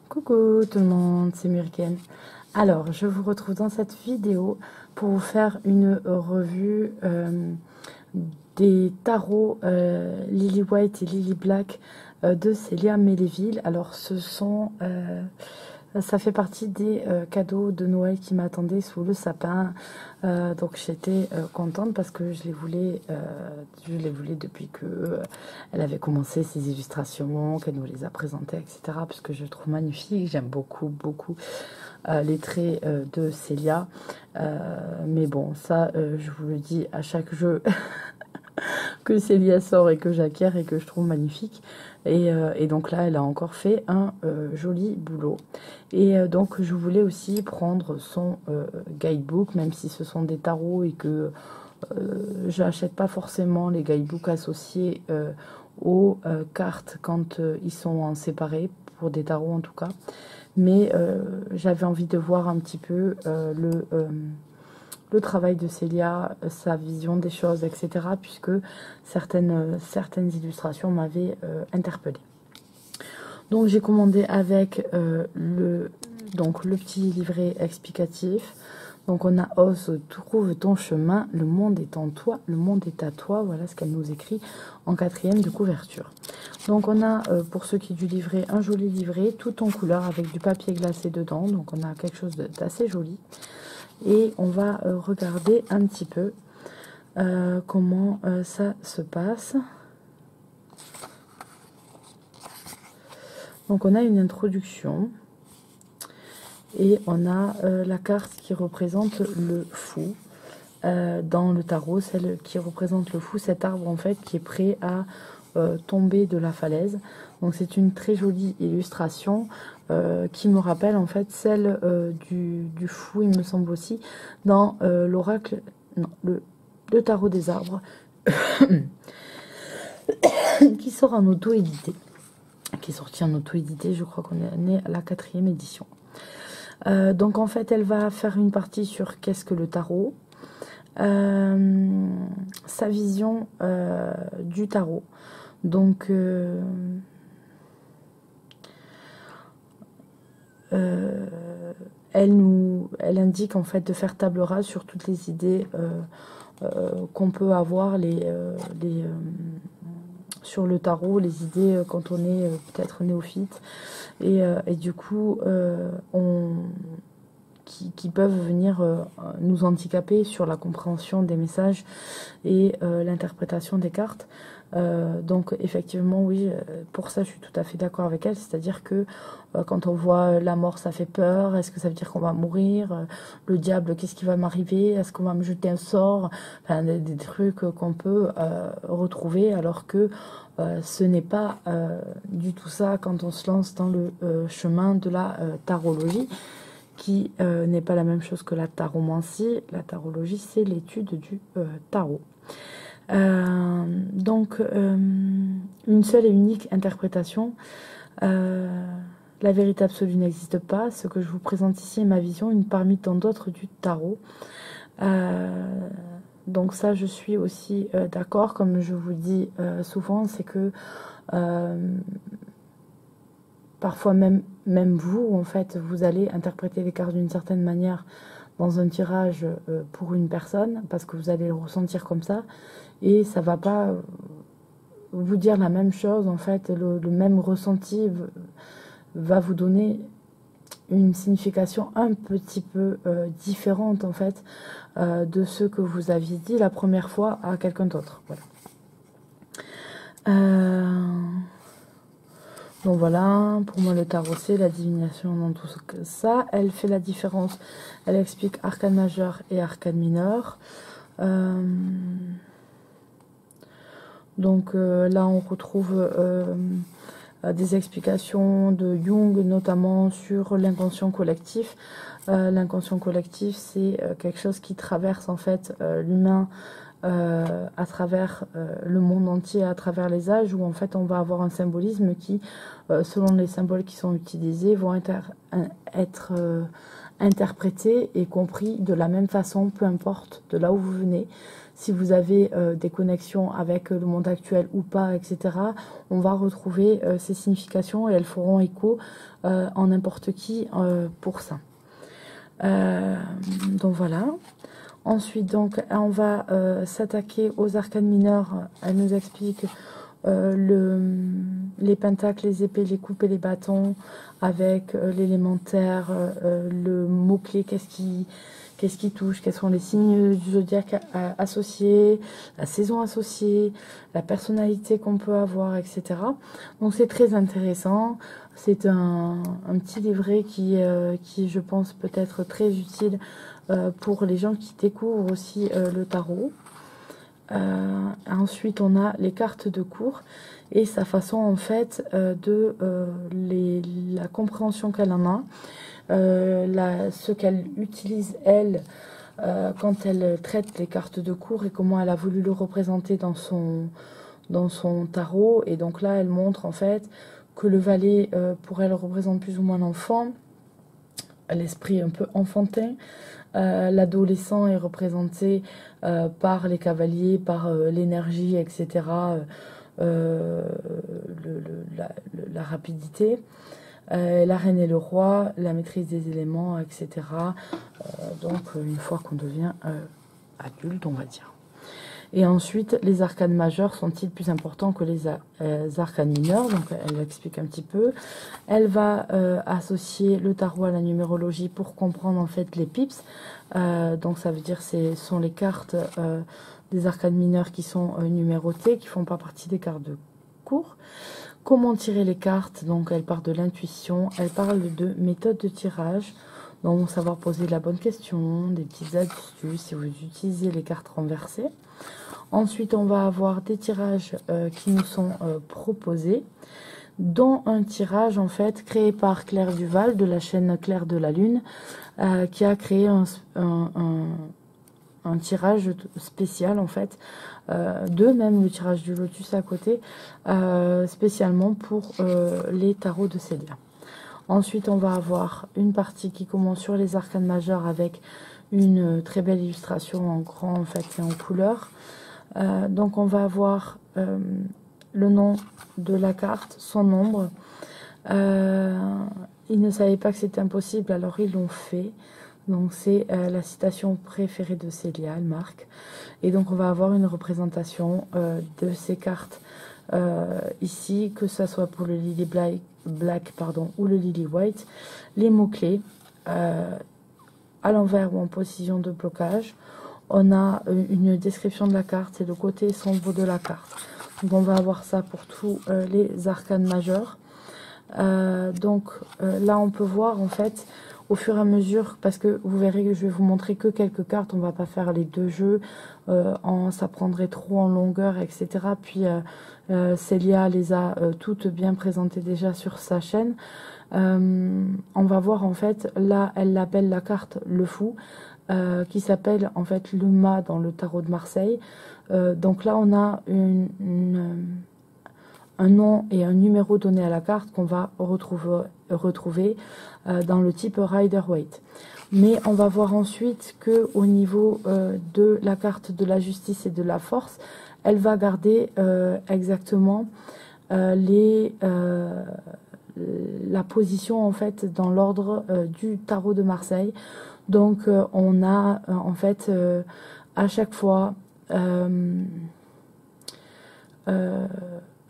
Coucou tout le monde, c'est Muriken. Alors, je vous retrouve dans cette vidéo pour vous faire une revue des tarots Lily White et Lily Black de Célia Melléville. Alors, ça fait partie des cadeaux de Noël qui m'attendaient sous le sapin. Donc j'étais contente parce que je les voulais depuis que elle avait commencé ses illustrations, qu'elle nous les a présentées, etc. Parce que je le trouve magnifique. J'aime beaucoup les traits de Célia. Mais bon, ça, je vous le dis à chaque jeu que Célia sort et que j'acquiers et que je trouve magnifique. Et donc là, elle a encore fait un joli boulot. Et donc, je voulais aussi prendre son guidebook, même si ce sont des tarots et que je n'achète pas forcément les guidebooks associés aux cartes quand ils sont en séparé, pour des tarots en tout cas. Mais j'avais envie de voir un petit peu le travail de Célia, sa vision des choses, etc. Puisque certaines illustrations m'avaient interpellée. Donc j'ai commandé avec le petit livret explicatif. Donc on a Ose, trouve ton chemin, le monde est en toi, le monde est à toi. Voilà ce qu'elle nous écrit en 4e de couverture. Donc on a, pour ce qui est du livret, un joli livret, tout en couleur avec du papier glacé dedans. Donc on a quelque chose d'assez joli. Et on va regarder un petit peu comment ça se passe. Donc on a une introduction et on a la carte qui représente le fou dans le tarot, celle qui représente le fou, cet arbre en fait qui est prêt à tomber de la falaise. Donc c'est une très jolie illustration qui me rappelle en fait celle du fou, il me semble aussi, dans l'oracle, non, le tarot des arbres qui sort en auto-édité. Qui est sorti en auto-édité, je crois qu'on est né à la 4e édition. Donc en fait, elle va faire une partie sur qu'est-ce que le tarot, sa vision du tarot. Donc elle indique en fait de faire table rase sur toutes les idées qu'on peut avoir sur le tarot, les idées quand on est peut-être néophyte et du coup qui peuvent venir nous handicaper sur la compréhension des messages et l'interprétation des cartes. Donc effectivement oui, pour ça je suis tout à fait d'accord avec elle, c'est-à-dire que quand on voit la mort ça fait peur, est-ce que ça veut dire qu'on va mourir, le diable qu'est-ce qui va m'arriver, est-ce qu'on va me jeter un sort, enfin, des trucs qu'on peut retrouver alors que ce n'est pas du tout ça quand on se lance dans le chemin de la tarologie, qui n'est pas la même chose que la taromancie. La tarologie c'est l'étude du tarot. Donc une seule et unique interprétation, la vérité absolue n'existe pas. Ce que je vous présente ici est ma vision, une parmi tant d'autres du tarot. Donc ça je suis aussi d'accord, comme je vous dis souvent, c'est que parfois même vous en fait vous allez interpréter les cartes d'une certaine manière dans un tirage pour une personne parce que vous allez le ressentir comme ça et ça va pas vous dire la même chose en fait, le même ressenti va vous donner une signification un petit peu différente en fait de ce que vous aviez dit la première fois à quelqu'un d'autre. Voilà. Donc voilà, pour moi le tarot c'est la divination dans tout ça. Elle fait la différence, elle explique arcane majeur et arcane mineur. Donc là on retrouve des explications de Jung notamment sur l'inconscient collectif. L'inconscient collectif c'est quelque chose qui traverse en fait l'humain à travers le monde entier, à travers les âges, où en fait on va avoir un symbolisme qui, selon les symboles qui sont utilisés, vont être interprétés et compris de la même façon, peu importe de là où vous venez. si vous avez des connexions avec le monde actuel ou pas, etc., on va retrouver ces significations et elles feront écho en n'importe qui pour ça. Donc voilà. Ensuite, donc, on va s'attaquer aux arcanes mineurs. Elle nous explique les pentacles, les épées, les coupes et les bâtons avec l'élémentaire, le mot-clé, qu'est-ce qui touche, quels sont les signes du zodiaque associés, la saison associée, la personnalité qu'on peut avoir, etc. Donc c'est très intéressant. C'est un petit livret qui, je pense, peut être très utile pour les gens qui découvrent aussi le tarot. Ensuite, on a les cartes de cours et sa façon en fait la compréhension qu'elle en a, ce qu'elle utilise elle quand elle traite les cartes de cours et comment elle a voulu le représenter dans son tarot. Et donc là, elle montre en fait que le valet pour elle représente plus ou moins l'enfant, l'esprit un peu enfantin. L'adolescent est représenté par les cavaliers, par l'énergie, etc., la rapidité, la reine et le roi, la maîtrise des éléments, etc. Donc, une fois qu'on devient adulte, on va dire. Et ensuite, les arcanes majeurs sont-ils plus importants que les arcanes mineurs? Donc, elle explique un petit peu. Elle va associer le tarot à la numérologie pour comprendre en fait les pips. Donc, ça veut dire ce sont les cartes des arcanes mineurs qui sont numérotées, qui font pas partie des cartes de cours. Comment tirer les cartes? Donc, elle parle de l'intuition. Elle parle de méthode de tirage. Donc, savoir poser la bonne question, des petites astuces si vous utilisez les cartes renversées. Ensuite, on va avoir des tirages qui nous sont proposés, dont un tirage en fait créé par Claire Duval de la chaîne Claire de la Lune, qui a créé un tirage spécial en fait, même le tirage du lotus à côté, spécialement pour les tarots de Célia. Ensuite, on va avoir une partie qui commence sur les arcanes majeurs avec une très belle illustration en grand en fait et en couleur. Donc on va avoir le nom de la carte, son nombre. Ils ne savaient pas que c'était impossible, alors ils l'ont fait. Donc c'est la citation préférée de Célia, elle marque. Et donc on va avoir une représentation de ces cartes ici, que ce soit pour le Lily Black ou le Lily White. Les mots-clés à l'envers ou en position de blocage. On a une description de la carte et le côté sombre de la carte. Donc on va avoir ça pour tous les arcanes majeurs. Là on peut voir en fait au fur et à mesure, parce que vous verrez que je vais vous montrer que quelques cartes, on va pas faire les deux jeux, ça prendrait trop en longueur, etc. Puis Célia les a toutes bien présentées déjà sur sa chaîne. On va voir en fait, là elle l'appelle la carte le fou, qui s'appelle en fait le mât dans le tarot de Marseille. Donc là on a un nom et un numéro donné à la carte qu'on va retrouver dans le type Rider-Waite. Mais on va voir ensuite que au niveau de la carte de la justice et de la force, elle va garder exactement la position en fait dans l'ordre du tarot de Marseille. Donc on a en fait à chaque fois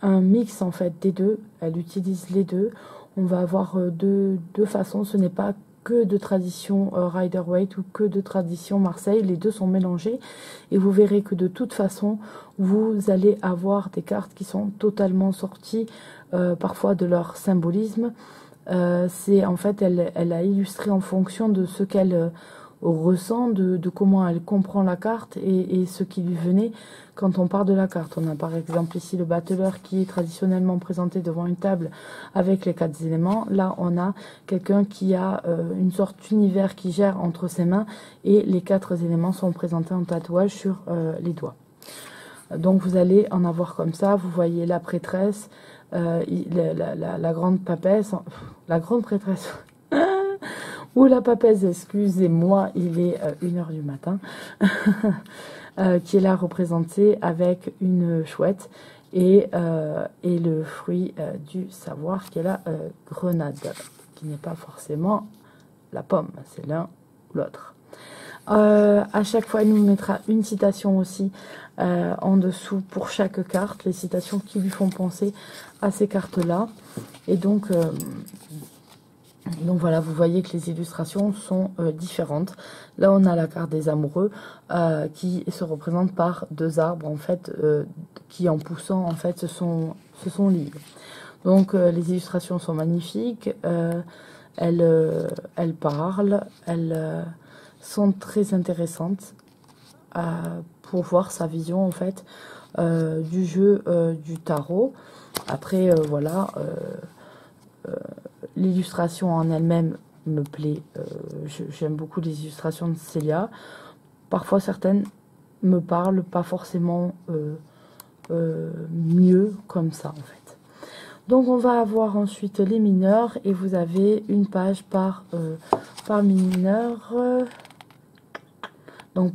un mix en fait des deux. Elle utilise les deux. On va avoir deux façons. Ce n'est pas que de tradition Rider-Waite ou que de tradition Marseille. Les deux sont mélangés et vous verrez que de toute façon vous allez avoir des cartes qui sont totalement sorties parfois de leur symbolisme. C'est en fait elle a illustré en fonction de ce qu'elle ressent, de comment elle comprend la carte et ce qui lui venait quand on parle de la carte. On a par exemple ici le battleur qui est traditionnellement présenté devant une table avec les 4 éléments. Là on a quelqu'un qui a une sorte d'univers qui gère entre ses mains et les 4 éléments sont présentés en tatouage sur les doigts. Donc vous allez en avoir comme ça. Vous voyez la prêtresse, la grande papesse, la grande prêtresse ou la papesse, excusez-moi, il est 1h du matin. qui est là représentée avec une chouette et le fruit du savoir qui est la grenade, qui n'est pas forcément la pomme, c'est l'un ou l'autre. À chaque fois, il nous mettra une citation aussi en dessous pour chaque carte, les citations qui lui font penser à ces cartes-là. Et donc voilà, vous voyez que les illustrations sont différentes. Là, on a la carte des amoureux qui se représente par deux arbres, en fait, qui en poussant, en fait, se sont liés. Donc, les illustrations sont magnifiques. Elles parlent, elles sont très intéressantes pour voir sa vision, en fait, du jeu du tarot. Après, voilà... l'illustration en elle-même me plaît. J'aime beaucoup les illustrations de Célia. Parfois, certaines me parlent pas forcément mieux comme ça, en fait. Donc, on va avoir ensuite les mineurs. Et vous avez une page par mineur. Donc,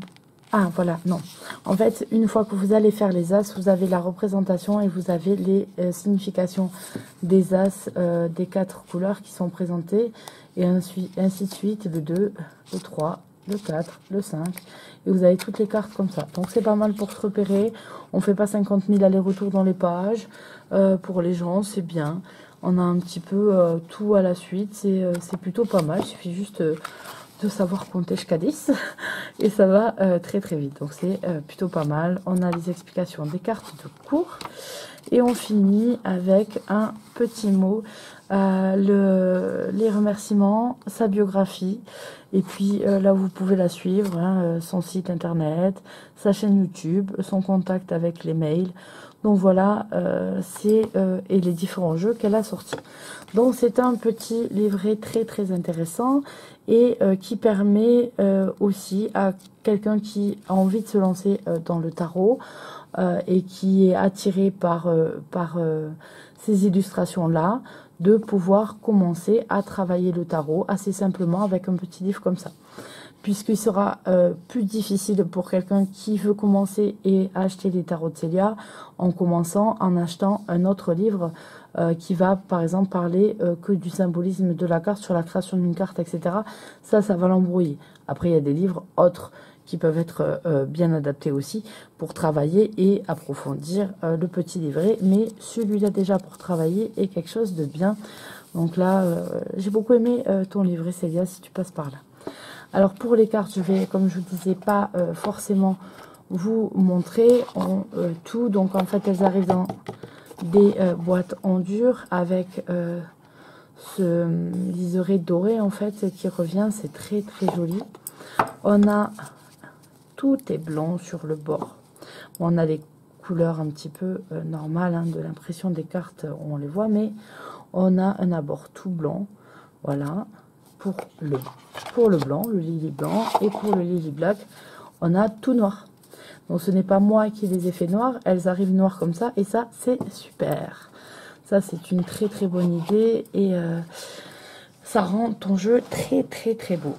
ah, voilà, non. En fait, une fois que vous allez faire les as, vous avez la représentation et vous avez les significations des as des 4 couleurs qui sont présentées. Et ainsi de suite, le 2, le 3, le 4, le 5. Et vous avez toutes les cartes comme ça. Donc, c'est pas mal pour se repérer. On ne fait pas 50 000 allers-retours dans les pages. Pour les gens, c'est bien. On a un petit peu tout à la suite. C'est plutôt pas mal. Il suffit juste... de savoir compter jusqu'à 10 et ça va très très vite, donc c'est plutôt pas mal. On a les explications des cartes de cours et on finit avec un petit mot, les remerciements, sa biographie et puis là vous pouvez la suivre, hein, son site internet, sa chaîne YouTube, son contact avec les mails. Donc voilà, et les différents jeux qu'elle a sortis. Donc c'est un petit livret très très intéressant et qui permet aussi à quelqu'un qui a envie de se lancer dans le tarot et qui est attiré par ces illustrations-là, de pouvoir commencer à travailler le tarot assez simplement avec un petit livre comme ça. Puisqu'il sera plus difficile pour quelqu'un qui veut commencer et acheter les tarots de Célia en commençant en achetant un autre livre qui va par exemple parler que du symbolisme de la carte sur la création d'une carte, etc. Ça va l'embrouiller. Après, il y a des livres autres qui peuvent être bien adaptés aussi pour travailler et approfondir le petit livret. Mais celui-là déjà pour travailler est quelque chose de bien. Donc là, j'ai beaucoup aimé ton livret Célia si tu passes par là. Alors pour les cartes, je vais, comme je vous disais, pas forcément vous montrer tout. Donc en fait, elles arrivent dans des boîtes en dur avec ce liseré doré en fait qui revient. C'est très très joli. On a, tout est blanc sur le bord. On a les couleurs un petit peu normales hein, de l'impression des cartes, on les voit, mais on a un abord tout blanc. Voilà. Pour le blanc, le lily blanc, et pour le lily black, on a tout noir. Donc ce n'est pas moi qui les ai fait noirs, elles arrivent noires comme ça, et ça c'est super. Ça c'est une très très bonne idée, et ça rend ton jeu très très très beau.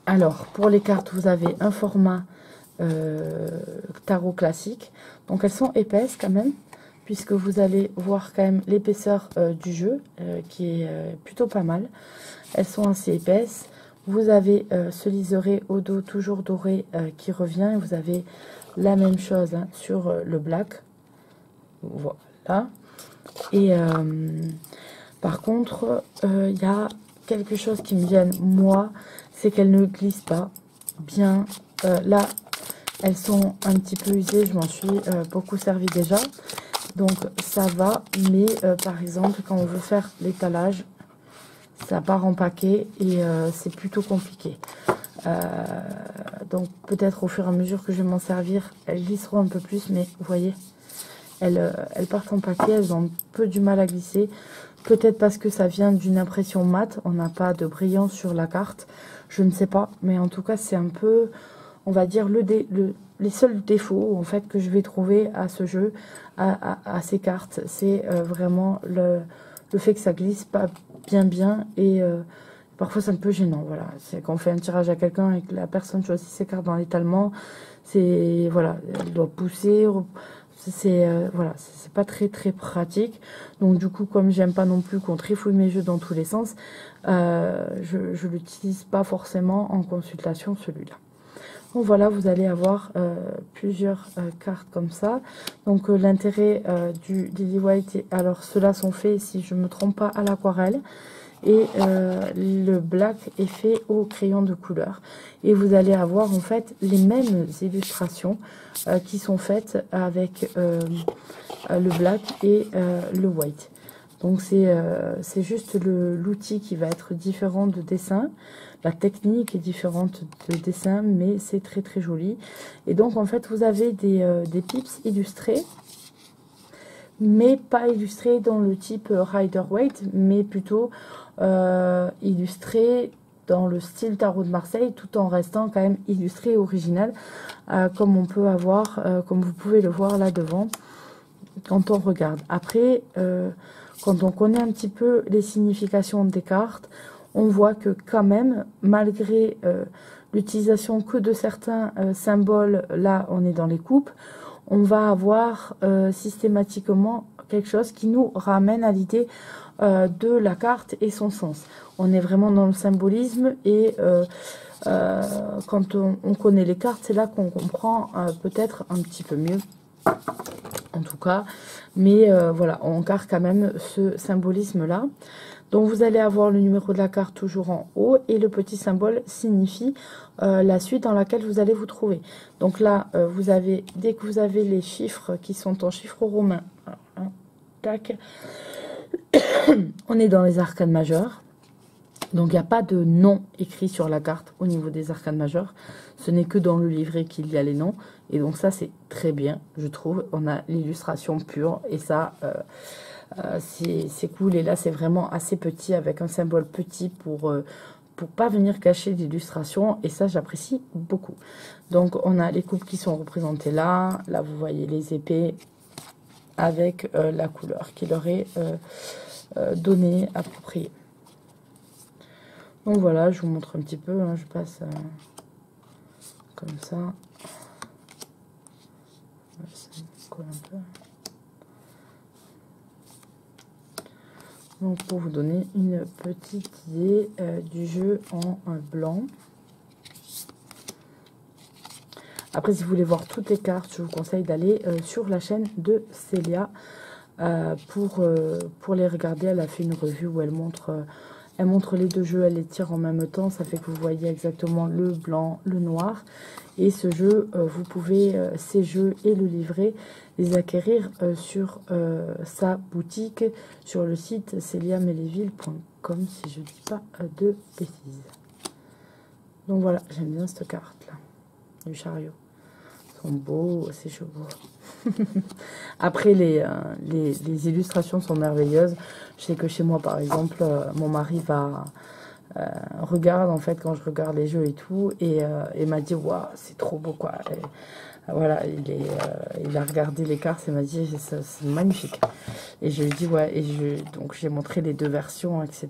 Alors pour les cartes, vous avez un format tarot classique, donc elles sont épaisses quand même, puisque vous allez voir quand même l'épaisseur du jeu, qui est plutôt pas mal. Elles sont assez épaisses. Vous avez ce liseré au dos toujours doré qui revient. Vous avez la même chose hein, sur le black. Voilà. Et par contre, il y a quelque chose qui me vient, moi, c'est qu'elles ne glissent pas bien. Là, elles sont un petit peu usées. Je m'en suis beaucoup servi déjà. Donc, ça va. Mais par exemple, quand on veut faire l'étalage, ça part en paquet et c'est plutôt compliqué. Donc peut-être au fur et à mesure que je vais m'en servir, elles glisseront un peu plus, mais vous voyez, elles partent en paquet, elles ont un peu du mal à glisser. Peut-être parce que ça vient d'une impression mate, on n'a pas de brillance sur la carte, je ne sais pas. Mais en tout cas, c'est un peu, on va dire, les seuls défauts en fait que je vais trouver à ce jeu, à ces cartes. C'est vraiment le fait que ça glisse pas bien et Parfois, c'est un peu gênant, voilà. C'est quand on fait un tirage à quelqu'un et que la personne choisit ses cartes dans l'étalement, c'est, voilà, elle doit pousser, c'est, voilà, c'est pas très, très pratique. Donc, du coup, comme j'aime pas non plus qu'on trifouille mes jeux dans tous les sens, je l'utilise pas forcément en consultation, celui-là. Donc voilà, vous allez avoir plusieurs cartes comme ça. Donc l'intérêt du Lily White, alors ceux-là sont faits, si je ne me trompe pas, à l'aquarelle. Et le black est fait au crayon de couleur. Et vous allez avoir en fait les mêmes illustrations qui sont faites avec le black et le white. Donc c'est juste l'outil qui va être différent de dessin. La technique est différente de dessin, mais c'est très très joli. Et donc en fait vous avez des pips illustrés, mais pas illustrés dans le type Rider-Waite, mais plutôt illustrés dans le style tarot de Marseille, tout en restant quand même illustré et original, comme on peut avoir, comme vous pouvez le voir là devant, quand on regarde. Après, quand on connaît un petit peu les significations des cartes, on voit que quand même, malgré l'utilisation que de certains symboles, là on est dans les coupes, on va avoir systématiquement quelque chose qui nous ramène à l'idée de la carte et son sens. On est vraiment dans le symbolisme et quand on connaît les cartes, c'est là qu'on comprend peut-être un petit peu mieux, en tout cas. Mais voilà, on garde quand même ce symbolisme-là. Donc vous allez avoir le numéro de la carte toujours en haut et le petit symbole signifie la suite dans laquelle vous allez vous trouver. Donc là, vous avez, dès que vous avez les chiffres qui sont en chiffres romains, tac, on est dans les arcanes majeures. Donc il n'y a pas de nom écrit sur la carte au niveau des arcanes majeures. Ce n'est que dans le livret qu'il y a les noms. Et donc ça c'est très bien, je trouve. On a l'illustration pure et ça... c'est cool, et là c'est vraiment assez petit avec un symbole petit pour pas venir cacher l'illustration, et ça j'apprécie beaucoup. Donc on a les coupes qui sont représentées là vous voyez les épées avec la couleur qui leur est donnée, appropriée. Donc voilà, je vous montre un petit peu, hein, je passe comme ça. Ça colle un peu. Donc pour vous donner une petite idée du jeu en blanc. Après, si vous voulez voir toutes les cartes, je vous conseille d'aller sur la chaîne de Célia pour les regarder. Elle a fait une revue où elle montre les deux jeux, elle les tire en même temps. Ça fait que vous voyez exactement le blanc, le noir. Et ce jeu, vous pouvez, ces jeux et le livret, les acquérir sur sa boutique, sur le site celiameleville.com, si je ne dis pas de bêtises. Donc voilà, j'aime bien cette carte-là, du chariot. Ils sont beaux, ces chevaux. Après, les illustrations sont merveilleuses. Je sais que chez moi, par exemple, mon mari regarde en fait quand je regarde les jeux et tout, et m'a dit waouh, c'est trop beau quoi. Et, voilà, il a regardé les cartes et m'a dit c'est magnifique. Et je lui ai dit ouais, donc j'ai montré les deux versions, etc.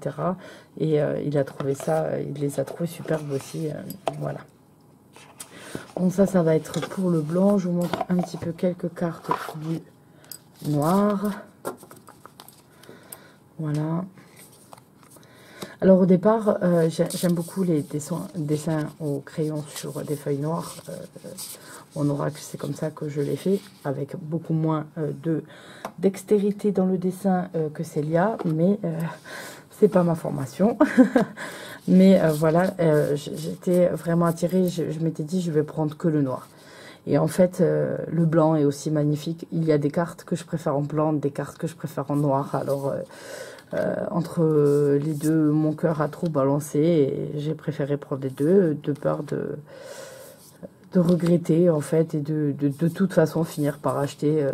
Et il a trouvé ça, il les a trouvés superbes aussi. Voilà. Donc ça va être pour le blanc. Je vous montre un petit peu quelques cartes du noir. Voilà. Alors au départ, j'aime beaucoup les dessins au crayon sur des feuilles noires. On aura que c'est comme ça que je l'ai fait, avec beaucoup moins de dextérité dans le dessin que Célia, mais c'est pas ma formation. Mais voilà, j'étais vraiment attirée, je m'étais dit je vais prendre que le noir. Et en fait, le blanc est aussi magnifique. Il y a des cartes que je préfère en blanc, des cartes que je préfère en noir. Alors, entre les deux, mon cœur a trop balancé et j'ai préféré prendre les deux, de peur de regretter, en fait, et de toute façon finir par acheter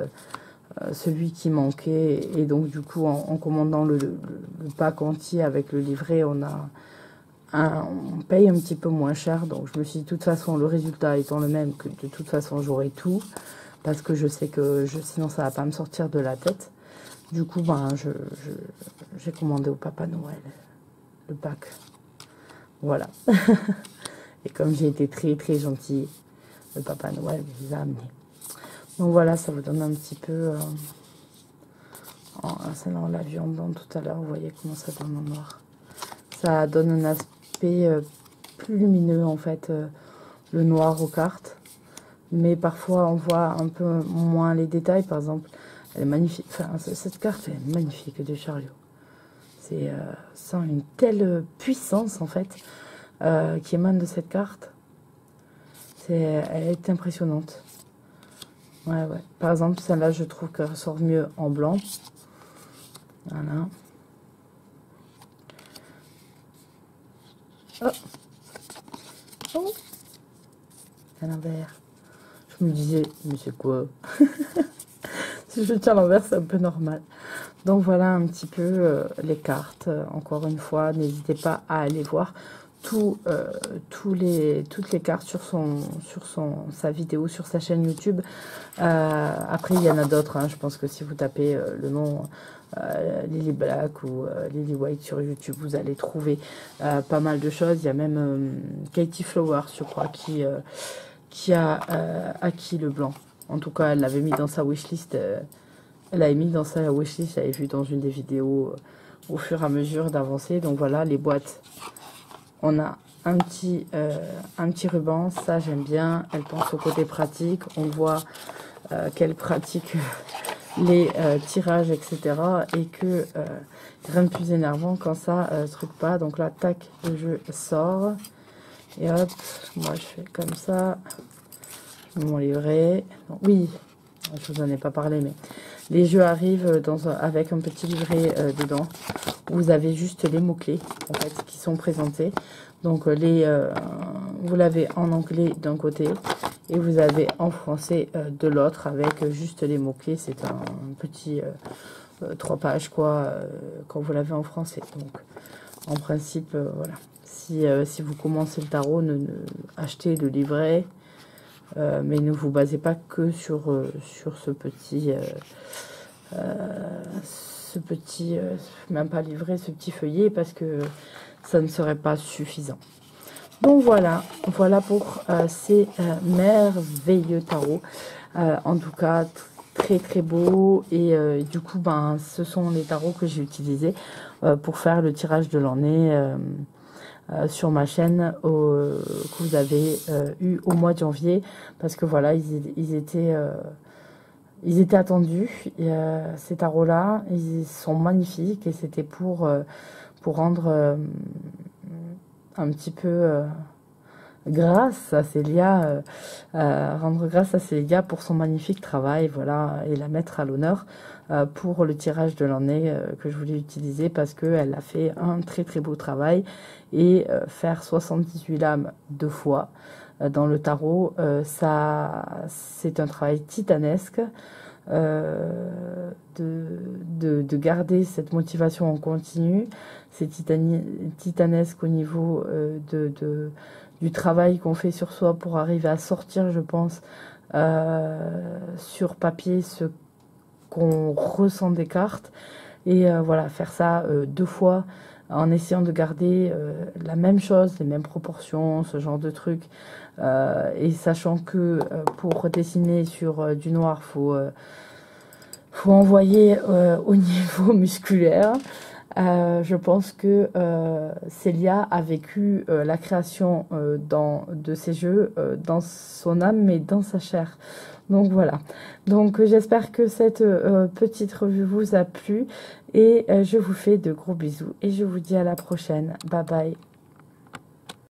celui qui manquait. Et donc, du coup, en commandant le pack entier avec le livret, on paye un petit peu moins cher. Donc, je me suis dit, de toute façon, le résultat étant le même, que de toute façon, j'aurai tout. Parce que je sais que sinon, ça va pas me sortir de la tête. Du coup, ben, j'ai commandé au Papa Noël le pack. Voilà. Et comme j'ai été très très gentille, le Papa Noël les a amenés. Donc voilà, ça vous donne un petit peu... ça, on l'a vu en blanc tout à l'heure, vous voyez comment ça donne en noir. Ça donne un aspect plus lumineux en fait, le noir aux cartes. Mais parfois on voit un peu moins les détails, par exemple, elle est magnifique. Enfin, cette carte est magnifique de Chariot. C'est sans une telle puissance en fait qui émane de cette carte. Elle est impressionnante. Ouais, ouais. Par exemple, celle-là, je trouve qu'elle ressort mieux en blanc. Voilà. Oh. Oh. À l'envers. Je me disais, mais c'est quoi? Si je tiens à l'envers, c'est un peu normal. Donc voilà un petit peu les cartes. Encore une fois, n'hésitez pas à aller voir toutes les cartes sur sa vidéo, sur sa chaîne YouTube. Après, il y en a d'autres. Hein. Je pense que si vous tapez le nom Lily Black ou Lily White sur YouTube, vous allez trouver pas mal de choses. Il y a même Katie Flowers, je crois, qui a acquis le blanc. En tout cas, elle l'avait mis dans sa wishlist. Elle l'avait mis dans sa wishlist, j'avais vu dans une des vidéos au fur et à mesure d'avancer. Donc voilà, les boîtes. On a un petit ruban, ça j'aime bien. Elle pense au côté pratique. On voit qu'elle pratique les tirages, etc. Et que rien de plus énervant quand ça truc pas. Donc là, tac, le jeu sort. Et hop, moi je fais comme ça. Mon livret. Oui, je vous en ai pas parlé, mais les jeux arrivent avec un petit livret dedans. Vous avez juste les mots-clés en fait qui sont présentés. Donc vous l'avez en anglais d'un côté et vous avez en français de l'autre avec juste les mots-clés. C'est un petit 3 pages quoi quand vous l'avez en français. Donc en principe voilà. Si vous commencez le tarot, achetez le livret. Mais ne vous basez pas que sur ce petit même pas livret, ce petit feuillet, parce que ça ne serait pas suffisant. Donc voilà pour ces merveilleux tarots. En tout cas, très très beau. Et du coup, ce sont les tarots que j'ai utilisés pour faire le tirage de l'année sur ma chaîne que vous avez eu au mois de janvier, parce que voilà, ils étaient attendus, ces tarots là, ils sont magnifiques, et c'était pour rendre un petit peu grâce à Célia, rendre grâce à Célia pour son magnifique travail, voilà, et la mettre à l'honneur pour le tirage de l'année que je voulais utiliser, parce qu'elle a fait un très très beau travail. Et faire 78 lames 2 fois dans le tarot, c'est un travail titanesque. De garder cette motivation en continu, c'est titanesque au niveau du travail qu'on fait sur soi pour arriver à sortir, je pense, sur papier ce qu'on ressent des cartes. Et voilà, faire ça 2 fois en essayant de garder la même chose, les mêmes proportions, ce genre de truc. Et sachant que pour dessiner sur du noir, faut envoyer au niveau musculaire. Je pense que Célia a vécu la création de ces jeux dans son âme, mais dans sa chair. Donc voilà. Donc j'espère que cette petite revue vous a plu, et je vous fais de gros bisous et je vous dis à la prochaine. Bye bye.